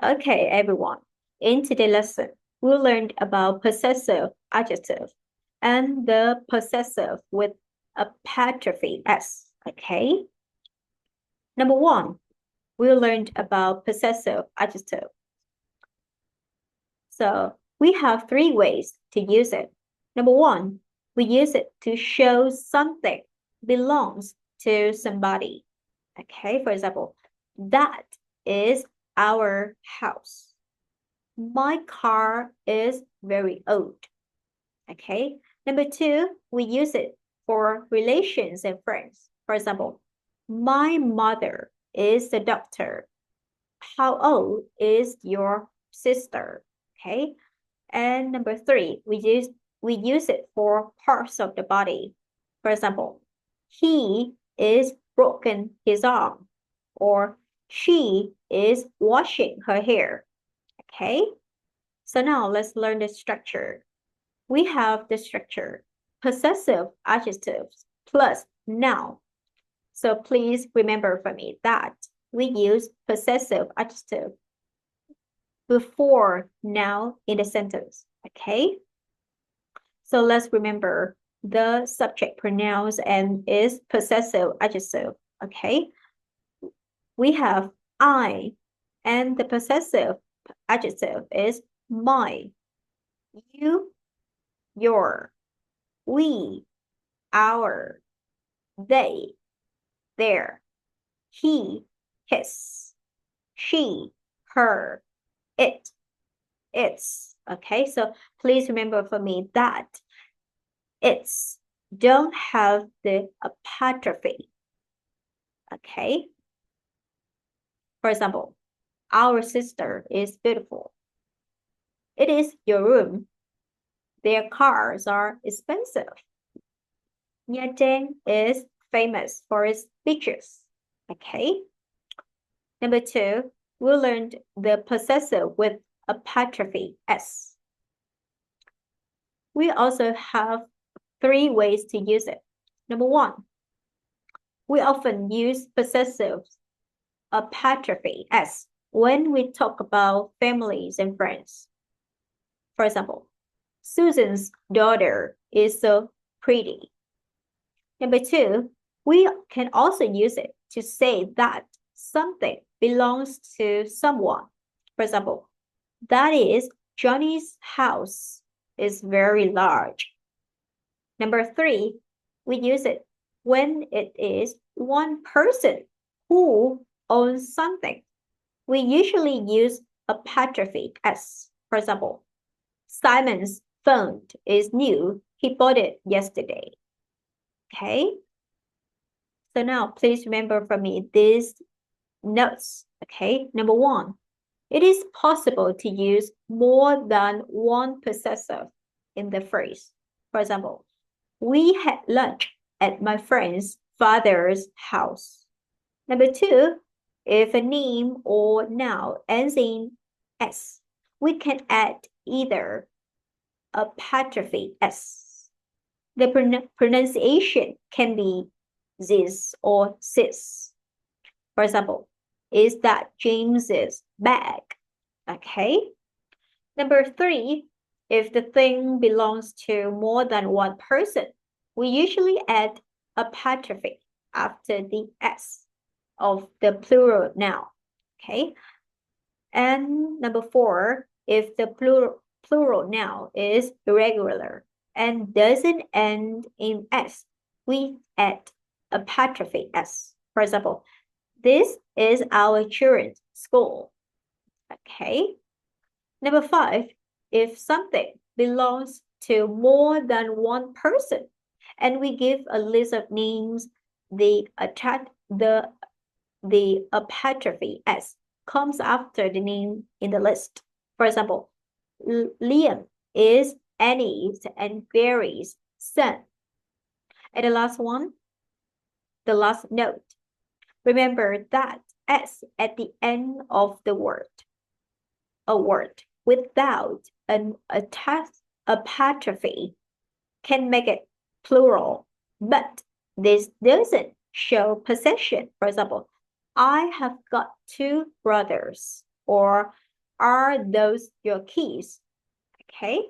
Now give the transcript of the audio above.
Okay, everyone. In today's lesson, we learned about possessive adjective and the possessive with apostrophe S. Okay. Number one, we learned about possessive adjective. So we have three ways to use it. Number one, we use it to show something belongs to somebody. Okay, for example, that is our house. My car is very old. Okay. Number two, we use it for relations and friends. For example, my mother is the doctor. How old is your sister? Okay. And number three, we use it for parts of the body. For example, he is broken his arm, or she is washing her hair. Okay. So now let's learn the structure. We have the structure possessive adjectives plus noun. So please remember for me that we use possessive adjective before noun in the sentence. Okay. So let's remember the subject pronouns and is possessive adjective. Okay. We have I, and the possessive adjective is my, you, your, we, our, they, their, he, his, she, her, it, its. Okay, so please remember for me that its don't have the apostrophe. Okay, for example, our sister is beautiful. It is your room. Their cars are expensive. Nha Trang is famous for its beaches. Okay. Number two, we learned the possessive with apostrophe S. We also have three ways to use it. Number one, we often use possessive apostrophe S when we talk about families and friends. For example, Susan's daughter is so pretty. Number two, we can also use it to say that something belongs to someone. For example, that is, Johnny's house is very large. Number three, we use it when it is one person who owns something. We usually use apostrophe S. For example, Simon's phone is new. He bought it yesterday. Okay. So now please remember for me these notes. Okay. Number one, it is possible to use more than one possessive in the phrase. For example, we had lunch at my friend's father's house. Number two, if a name or noun ends in S, we can add either apostrophe S. The pronunciation can be this or sis. For example, is that James's bag? Okay. Number three, if the thing belongs to more than one person, we usually add apostrophe after the S of the plural noun. Okay. And number four, if the plural noun is irregular and doesn't end in S, we add apostrophe S. For example, this is our children's school. Okay. Number five, if something belongs to more than one person and we give a list of names, the apostrophe S comes after the name in the list. For example, Liam is Annie's and Gary's son. And the last one, the last note. Remember that S at the end of the word, a word without an apostrophe can make it plural, but this doesn't show possession. For example, I have got two brothers, or Are those your keys? Okay.